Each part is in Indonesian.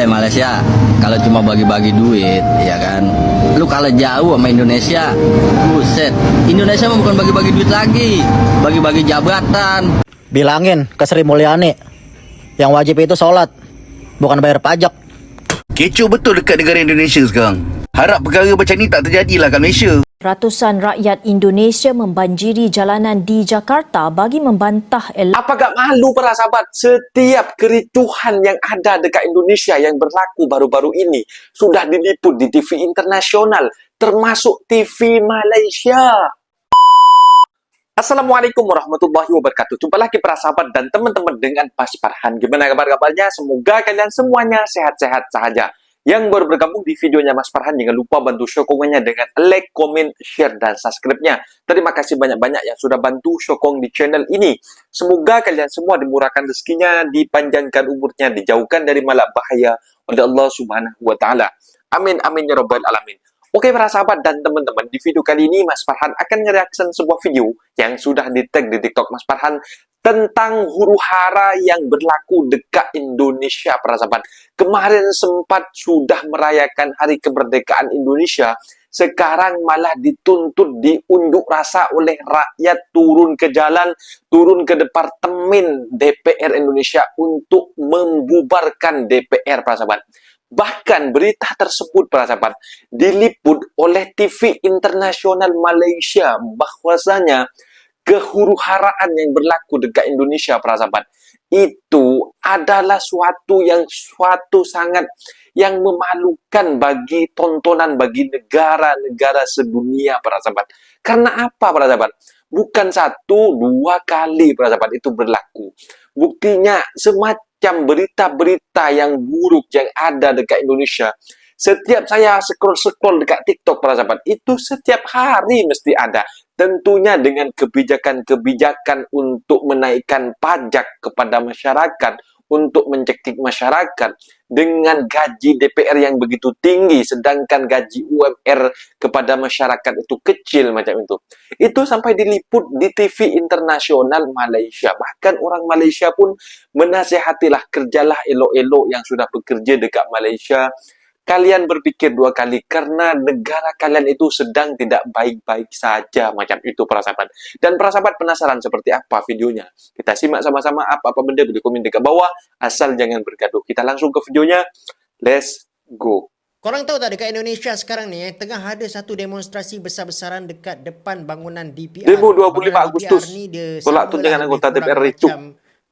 Malaysia, kalau cuma bagi-bagi duit, ya kan, lu kalah jauh sama Indonesia. Buset, Indonesia mah bukan bagi-bagi duit lagi, bagi-bagi jabatan. Bilangin ke Sri Mulyani, yang wajib itu sholat, bukan bayar pajak. Kecoh betul dekat negara Indonesia sekarang. Harap perkara macam ni tak terjadilah kat Malaysia. Ratusan rakyat Indonesia membanjiri jalanan di Jakarta bagi membantah Apakah malu para sahabat? Setiap kericuhan yang ada dekat Indonesia yang berlaku baru-baru ini sudah diliput di TV internasional, termasuk TV Malaysia. Assalamualaikum warahmatullahi wabarakatuh. Jumpa lagi para sahabat dan teman-teman dengan Mas Farhan. Gimana kabar-kabarnya? Semoga kalian semuanya sehat-sehat saja. Yang baru bergabung di videonya Mas Farhan, jangan lupa bantu sokongannya dengan like, komen, share, dan subscribe-nya. Terima kasih banyak-banyak yang sudah bantu sokong di channel ini. Semoga kalian semua dimurahkan rezekinya, dipanjangkan umurnya, dijauhkan dari malak bahaya oleh Allah Subhanahu wa Ta'ala. Amin, amin, ya Rabbal Alamin. Oke para sahabat dan teman-teman, di video kali ini Mas Farhan akan nge-reaction sebuah video yang sudah di-tag di TikTok Mas Farhan tentang huru-hara yang berlaku dekat Indonesia para sahabat. Kemarin sempat sudah merayakan hari kemerdekaan Indonesia, sekarang malah dituntut diunjuk rasa oleh rakyat turun ke jalan, turun ke departemen DPR Indonesia untuk membubarkan DPR para sahabat. Bahkan berita tersebut para sahabat diliput oleh TV internasional Malaysia, bahwasanya kehuru-haraan yang berlaku dekat Indonesia para sahabat itu adalah suatu sangat yang memalukan bagi tontonan bagi negara-negara sedunia para sahabat. Karena apa para sahabat? Bukan satu, dua kali para sahabat itu berlaku. Buktinya semacam berita-berita yang buruk yang ada dekat Indonesia. Setiap saya scroll-scroll dekat TikTok para sahabat, itu setiap hari mesti ada. Tentunya dengan kebijakan-kebijakan untuk menaikkan pajak kepada masyarakat, untuk mencekik masyarakat, dengan gaji DPR yang begitu tinggi, sedangkan gaji UMR kepada masyarakat itu kecil macam itu. Itu sampai diliput di TV internasional Malaysia. Bahkan orang Malaysia pun menasihatilah, kerjalah elok-elok yang sudah bekerja dekat Malaysia. Kalian berpikir dua kali karena negara kalian itu sedang tidak baik-baik saja macam itu para sahabat. Dan para sahabat penasaran seperti apa videonya? Kita simak sama-sama, apa-apa benda boleh komen dekat bawah, asal jangan bergaduh. Kita langsung ke videonya. Let's go. Korang tahu tak dekat Indonesia sekarang ni tengah ada satu demonstrasi besar-besaran dekat depan bangunan DPR. Demo 25 Bangunan Agustus. DPR ni dia Tolak sama tunjangan lah anggota lebih DPR kurang itu. macam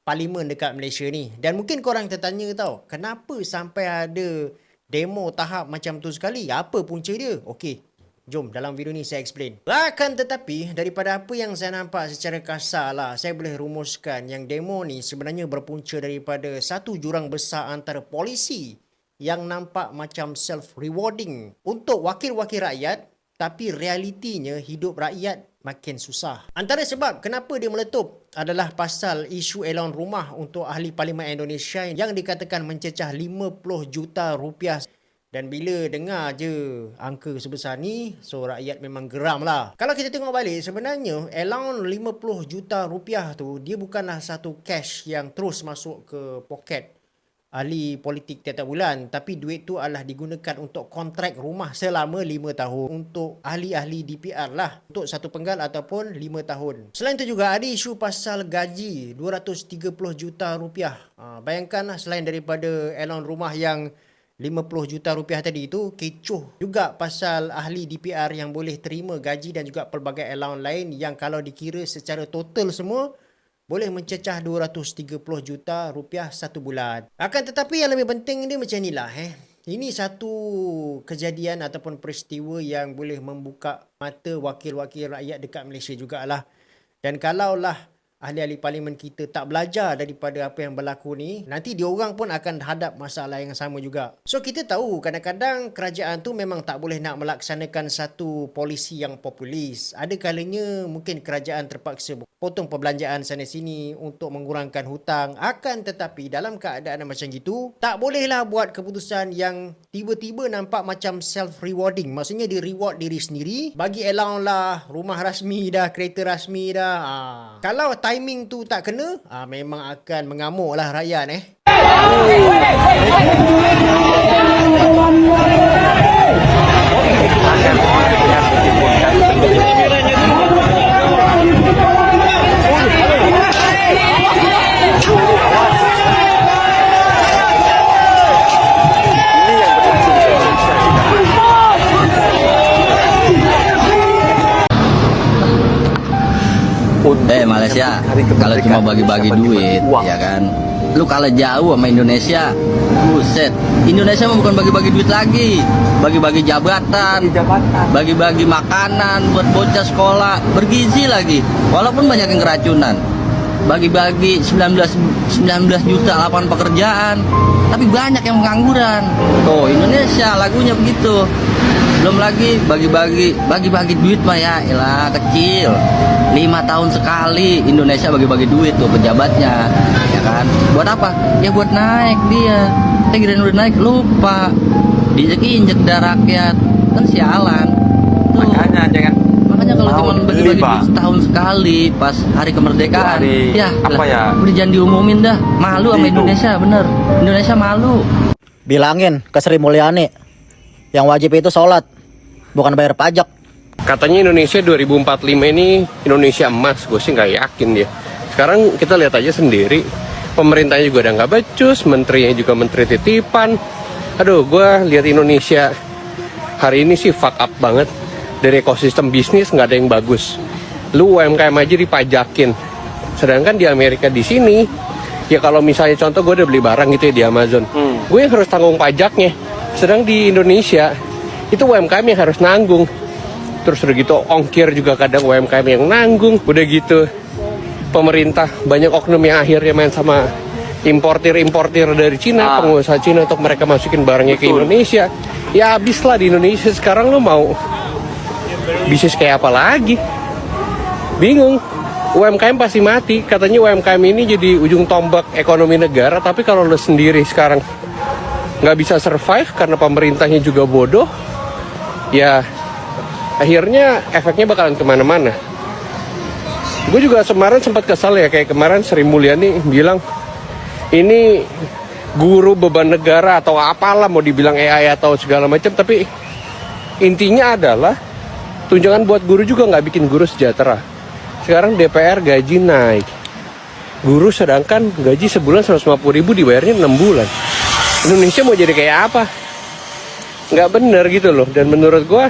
parlimen dekat Malaysia ni. Dan mungkin korang tertanya tau, kenapa sampai ada demo tahap macam tu sekali? Apa punca dia? Okey, jom dalam video ni saya explain. Akan tetapi, daripada apa yang saya nampak secara kasar lah, saya boleh rumuskan yang demo ni sebenarnya berpunca daripada satu jurang besar antara polisi yang nampak macam self-rewarding untuk wakil-wakil rakyat, tapi realitinya hidup rakyat makin susah. Antara sebab kenapa dia meletup adalah pasal isu elon rumah untuk ahli Parlimen Indonesia yang dikatakan mencecah 50 juta rupiah. Dan bila dengar je angka sebesar ni, so rakyat memang geram lah. Kalau kita tengok balik, sebenarnya allowance 50 juta rupiah tu, dia bukanlah satu cash yang terus masuk ke poket ahli politik tiap-tiap bulan, tapi duit tu adalah digunakan untuk kontrak rumah selama 5 tahun untuk ahli-ahli DPR lah, untuk satu penggal ataupun 5 tahun. Selain tu juga ada isu pasal gaji 230 juta rupiah. Bayangkanlah, selain daripada elon rumah yang 50 juta rupiah tadi tu, kecoh juga pasal ahli DPR yang boleh terima gaji dan juga pelbagai allowance lain yang kalau dikira secara total semua boleh mencecah 230 juta rupiah satu bulan. Akan tetapi yang lebih penting dia macam inilah. Ini satu kejadian ataupun peristiwa yang boleh membuka mata wakil-wakil rakyat dekat Malaysia jugalah. Dan kalaulah ahli-ahli parlimen kita tak belajar daripada apa yang berlaku ni, nanti diorang pun akan hadap masalah yang sama juga. So kita tahu kadang-kadang kerajaan tu memang tak boleh nak melaksanakan satu polisi yang populis. Ada kalanya mungkin kerajaan terpaksa potong perbelanjaan sana sini untuk mengurangkan hutang. Akan tetapi dalam keadaan macam gitu, tak bolehlah buat keputusan yang tiba-tiba nampak macam self-rewarding. Maksudnya dia reward diri sendiri, bagi allowance lah, rumah rasmi dah, kereta rasmi dah. Kalau timing tu tak kena, memang akan mengamuk lah rakyat Malaysia, kalau cuma bagi-bagi duit, ya kan, lu kalah jauh sama Indonesia. Buset, Indonesia mah bukan bagi-bagi duit lagi, bagi-bagi jabatan, bagi-bagi makanan buat bocah sekolah, bergizi lagi, walaupun banyak yang keracunan. Bagi-bagi 19 juta lapangan pekerjaan, tapi banyak yang pengangguran. Tuh, Indonesia lagunya begitu. Belum lagi bagi-bagi duit mah ya elah kecil. 5 tahun sekali Indonesia bagi-bagi duit tuh pejabatnya, ya kan? Buat apa? Ya buat naik dia. Kira udah naik lupa, diinjek-injek dah rakyat, kan sialan. Tuh. Makanya kalau cuma bagi-bagi duit setahun sekali pas hari kemerdekaan, udah jangan diumumin dah. Malu sama Indonesia, bener. Indonesia malu. Bilangin ke Sri Mulyani, yang wajib itu sholat, bukan bayar pajak. Katanya Indonesia 2045 ini Indonesia emas, gue sih nggak yakin dia. Sekarang kita lihat aja sendiri, pemerintahnya juga udah nggak becus, menterinya juga menteri titipan. Aduh, gue lihat Indonesia hari ini sih fuck up banget. Dari ekosistem bisnis nggak ada yang bagus. Lu UMKM aja dipajakin. Sedangkan di Amerika di sini, ya kalau misalnya contoh gue udah beli barang gitu ya di Amazon, gue yang harus tanggung pajaknya. Sedang di Indonesia itu UMKM yang harus nanggung. Terus udah gitu ongkir juga kadang UMKM yang nanggung. Udah gitu pemerintah banyak oknum yang akhirnya main sama importir dari Cina, pengusaha Cina untuk mereka masukin barangnya ke Indonesia. Ya habis lah di Indonesia. Sekarang lo mau bisnis kayak apa lagi? Bingung. UMKM pasti mati. Katanya UMKM ini jadi ujung tombak ekonomi negara. Tapi kalau lo sendiri sekarang nggak bisa survive karena pemerintahnya juga bodoh, ya akhirnya efeknya bakalan kemana-mana. Gue juga kemarin sempat kesal ya, kayak kemarin Sri Mulyani bilang ini guru beban negara atau apalah, mau dibilang AI atau segala macam, tapi intinya adalah tunjangan buat guru juga nggak bikin guru sejahtera. Sekarang DPR gaji naik, guru sedangkan gaji sebulan 150.000 dibayarnya 6 bulan. Indonesia mau jadi kayak apa? Nggak bener gitu loh. Dan menurut gue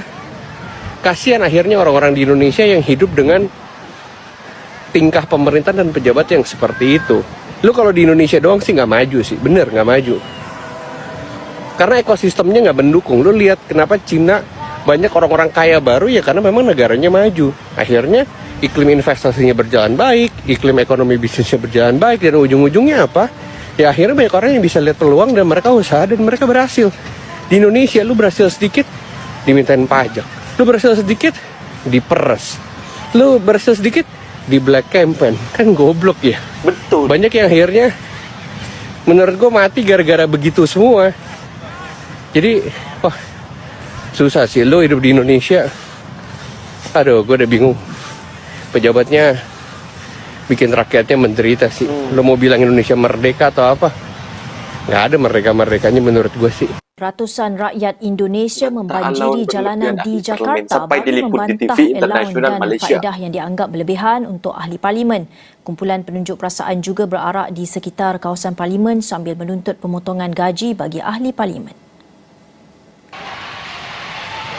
kasihan akhirnya orang-orang di Indonesia yang hidup dengan tingkah pemerintah dan pejabat yang seperti itu. Lu kalau di Indonesia doang sih nggak maju sih, bener nggak maju. Karena ekosistemnya nggak mendukung. Lu lihat kenapa Cina banyak orang-orang kaya baru, ya karena memang negaranya maju. Akhirnya iklim investasinya berjalan baik, iklim ekonomi bisnisnya berjalan baik, dan ujung-ujungnya apa? Ya akhirnya banyak orang yang bisa lihat peluang dan mereka usaha dan mereka berhasil. Di Indonesia lu berhasil sedikit dimintain pajak, lu berhasil sedikit diperes, lu berhasil sedikit di black campaign, kan goblok ya. Betul. Banyak yang akhirnya menurut gue mati gara-gara begitu semua. Jadi wah susah sih lu hidup di Indonesia. Aduh, gue udah bingung. Pejabatnya bikin rakyatnya menderita sih. Lo mau bilang Indonesia merdeka atau apa? Nggak ada merdeka-merdekanya menurut gue sih. Ratusan rakyat Indonesia membanjiri jalanan di Jakarta sampai bagi diliput di membantah TV elan internasional dan Malaysia. faedah yang dianggap berlebihan untuk ahli parlimen. Kumpulan penunjuk perasaan juga berarak di sekitar kawasan parlimen sambil menuntut pemotongan gaji bagi ahli parlimen.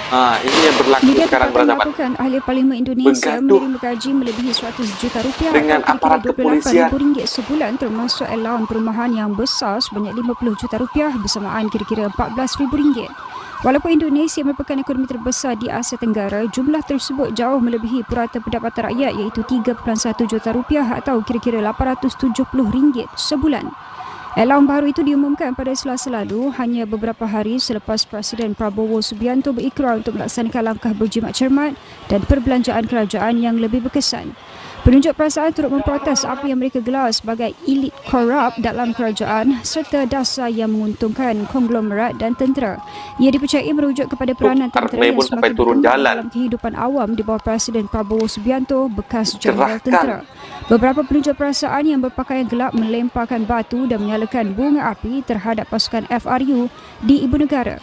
Ini yang berlaku Media sekarang, tempatan bersahabat. melakukan ahli parlimen Indonesia Bergaduh menerima gaji melebihi 100 juta rupiah dengan atau aparat kira-kira kepolisian. RM28,000 sebulan, termasuk allowance perumahan yang besar sebanyak RM50 juta bersamaan kira-kira RM14,000. Walaupun Indonesia merupakan ekonomi terbesar di Asia Tenggara, jumlah tersebut jauh melebihi purata pendapatan rakyat iaitu RM3.1 juta atau kira-kira RM870 sebulan. Allowance baru itu diumumkan pada Selasa lalu, hanya beberapa hari selepas Presiden Prabowo Subianto berikrar untuk melaksanakan langkah berjimat cermat dan perbelanjaan kerajaan yang lebih berkesan. Penunjuk perasaan turut memprotes apa yang mereka gelar sebagai elit korup dalam kerajaan serta dasar yang menguntungkan konglomerat dan tentera. Ia dipercayai merujuk kepada peranan tentera Armai yang pun sampai semakin turun berkembang jalan. dalam kehidupan awam di bawah Presiden Prabowo Subianto, bekas jeneral Kerahkan. tentera. Beberapa penunjuk perasaan yang berpakaian gelap melemparkan batu dan menyalakan bunga api terhadap pasukan FRU di ibu negara.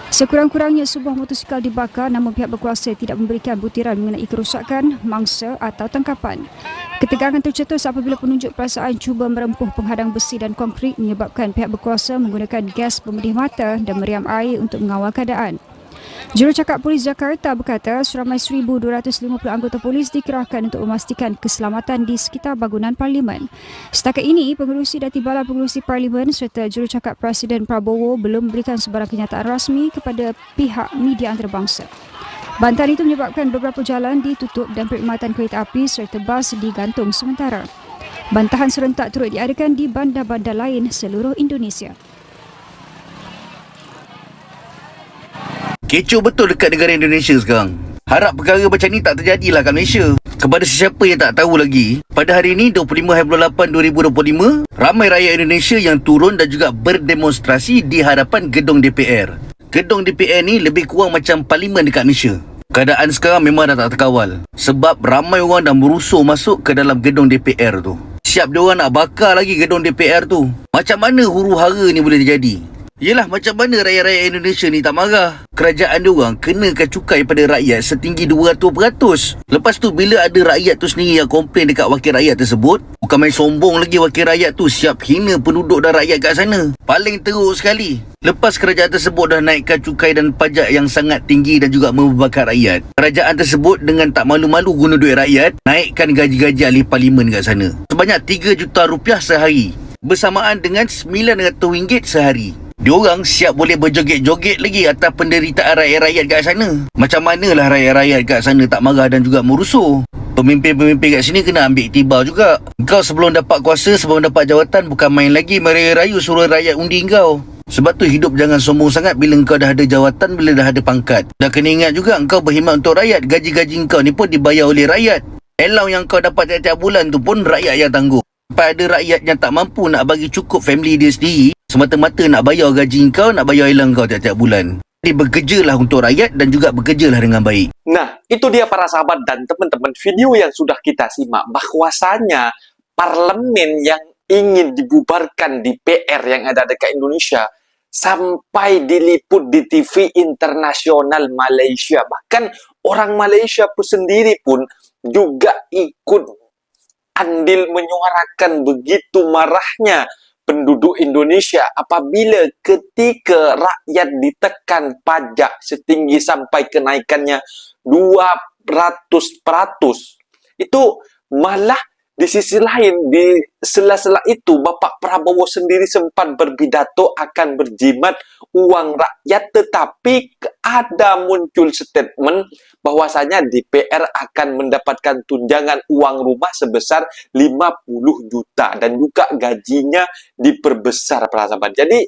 Sekurang-kurangnya sebuah motosikal dibakar namun pihak berkuasa tidak memberikan butiran mengenai kerosakan, mangsa atau tangkapan. Ketegangan tercetus apabila penunjuk perasaan cuba merempuh penghadang besi dan konkrit menyebabkan pihak berkuasa menggunakan gas pemedih mata dan meriam air untuk mengawal keadaan. Jurucakap Polis Jakarta berkata seramai 1,250 anggota polis dikerahkan untuk memastikan keselamatan di sekitar bangunan Parlimen. Setakat ini, pengerusi dan timbalan pengerusi Parlimen serta jurucakap Presiden Prabowo belum memberikan sebarang kenyataan rasmi kepada pihak media antarabangsa. Bantahan itu menyebabkan beberapa jalan ditutup dan perkhidmatan kereta api serta bas digantung sementara. Bantahan serentak turut diadakan di bandar-bandar lain seluruh Indonesia. Kecoh betul dekat negara Indonesia sekarang. Harap perkara macam ni tak terjadilah kat Malaysia. Kepada sesiapa yang tak tahu lagi, pada hari ini 25/8/2025, ramai rakyat Indonesia yang turun dan juga berdemonstrasi di hadapan gedung DPR. Gedung DPR ni lebih kurang macam parlimen dekat Malaysia. Keadaan sekarang memang dah tak terkawal sebab ramai orang dah merusuh masuk ke dalam gedung DPR tu. Siap dia orang nak bakar lagi gedung DPR tu. Macam mana huru-hara ni boleh terjadi? Yelah, macam mana rakyat-rakyat Indonesia ni tak marah? Kerajaan diorang kenakan cukai pada rakyat setinggi 200%. Lepas tu bila ada rakyat tu sendiri yang komplain dekat wakil rakyat tersebut, bukan main sombong lagi wakil rakyat tu siap hina penduduk dan rakyat kat sana. Paling teruk sekali. Lepas kerajaan tersebut dah naikkan cukai dan pajak yang sangat tinggi dan juga membebakar rakyat, kerajaan tersebut dengan tak malu-malu guna duit rakyat, naikkan gaji-gaji ahli parlimen kat sana sebanyak 3 juta rupiah sehari, bersamaan dengan RM900 sehari. Diorang siap boleh berjoget-joget lagi atas penderitaan rakyat-rakyat kat sana. Macam manalah rakyat-rakyat kat sana tak marah dan juga merusuh. Pemimpin-pemimpin kat sini kena ambil iktibar juga. Kau sebelum dapat kuasa, sebelum dapat jawatan, bukan main lagi merayu-rayu suruh rakyat undi kau. Sebab tu hidup jangan sombong sangat bila kau dah ada jawatan, bila dah ada pangkat. Dan kena ingat juga kau berkhidmat untuk rakyat. Gaji-gaji kau ni pun dibayar oleh rakyat. Allowance yang kau dapat tiap-tiap bulan tu pun rakyat yang tangguh. Sampai ada rakyat yang tak mampu nak bagi cukup family dia sendiri, semata-mata nak bayar gaji kau, nak bayar allowance kau tiap-tiap bulan. Jadi bekerjalah untuk rakyat dan juga bekerjalah dengan baik. Nah, itu dia para sahabat dan teman-teman video yang sudah kita simak, bahwasanya parlemen yang ingin dibubarkan di PR yang ada dekat Indonesia sampai diliput di TV internasional Malaysia. Bahkan orang Malaysia pun sendiri pun juga ikut andil menyuarakan begitu marahnya penduduk Indonesia apabila ketika rakyat ditekan pajak setinggi sampai kenaikannya 200%. Itu malah di sisi lain, di sela-sela itu, Bapak Prabowo sendiri sempat berpidato akan berjimat uang rakyat, tetapi ada muncul statement bahwasanya DPR akan mendapatkan tunjangan uang rumah sebesar 50 juta dan juga gajinya diperbesar, para sahabat. Jadi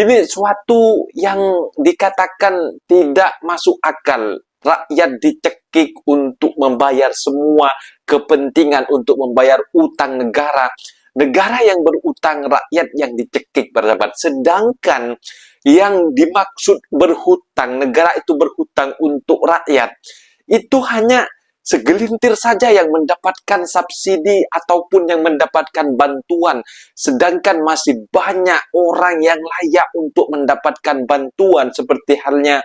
ini suatu yang dikatakan tidak masuk akal. Rakyat dicekik untuk membayar semua kepentingan, untuk membayar utang negara. Negara yang berutang, rakyat yang dicekik, para sahabat. Sedangkan yang dimaksud berhutang, negara itu berhutang untuk rakyat, itu hanya segelintir saja yang mendapatkan subsidi ataupun yang mendapatkan bantuan. Sedangkan masih banyak orang yang layak untuk mendapatkan bantuan, seperti halnya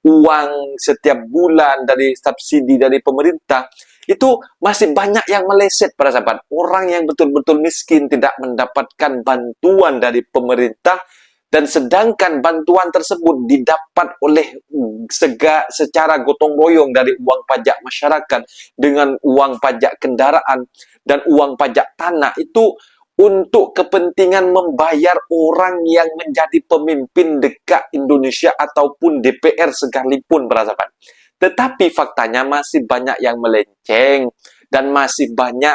uang setiap bulan dari subsidi dari pemerintah. Itu masih banyak yang meleset, para sahabat. Orang yang betul-betul miskin tidak mendapatkan bantuan dari pemerintah, dan sedangkan bantuan tersebut didapat oleh secara gotong royong dari uang pajak masyarakat, dengan uang pajak kendaraan dan uang pajak tanah, itu untuk kepentingan membayar orang yang menjadi pemimpin dekat Indonesia ataupun DPR sekalipun, para sahabat. Tetapi faktanya masih banyak yang melenceng dan masih banyak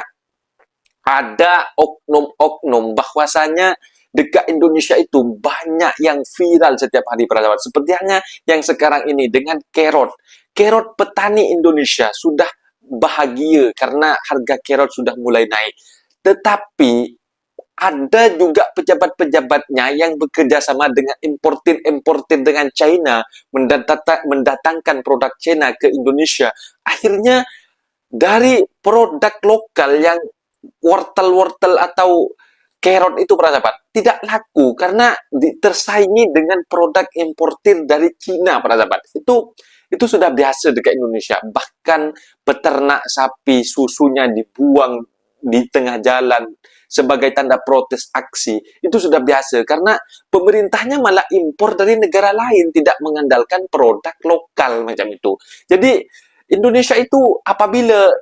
ada oknum-oknum bahwasanya dekat Indonesia itu banyak yang viral setiap hari, para sahabat. Seperti halnya yang sekarang ini dengan kerot. Kerot petani Indonesia sudah bahagia karena harga carrot sudah mulai naik. Tetapi ada juga pejabat-pejabatnya yang bekerja sama dengan importir dengan China, mendatangkan produk China ke Indonesia. Akhirnya dari produk lokal yang wortel-wortel atau carrot itu para sahabat tidak laku karena tersaingi dengan produk importir dari Cina para sahabat. Itu sudah biasa dekat Indonesia. Bahkan peternak sapi susunya dibuang di tengah jalan sebagai tanda protes aksi. Itu sudah biasa karena pemerintahnya malah impor dari negara lain, tidak mengandalkan produk lokal macam itu. Jadi Indonesia itu apabila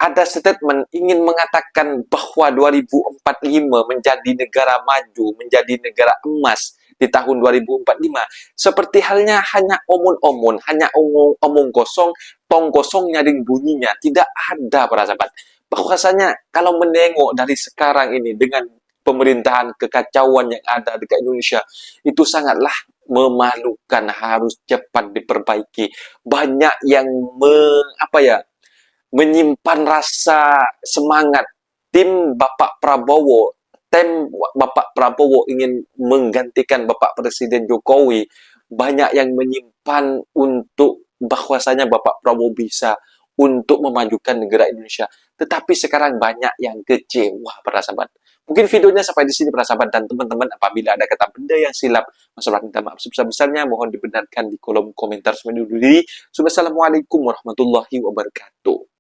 ada statement ingin mengatakan bahwa 2045 menjadi negara maju, menjadi negara emas di tahun 2045, seperti halnya hanya omong-omong, hanya omong kosong, tong kosong nyaring bunyinya, tidak ada para sahabat. Bahwasanya kalau menengok dari sekarang ini dengan pemerintahan kekacauan yang ada di Indonesia, itu sangatlah memalukan, harus cepat diperbaiki. Banyak yang menyimpan rasa semangat tim Bapak Prabowo ingin menggantikan Bapak Presiden Jokowi. Banyak yang menyimpan untuk bahwasanya Bapak Prabowo bisa untuk memajukan negara Indonesia. Tetapi sekarang banyak yang kecewa para sahabat. Mungkin videonya sampai di sini para sahabat, dan teman-teman apabila ada kata benda yang silap, masalah minta maaf sebesar-besarnya, mohon dibenarkan di kolom komentar. Assalamualaikum warahmatullahi wabarakatuh.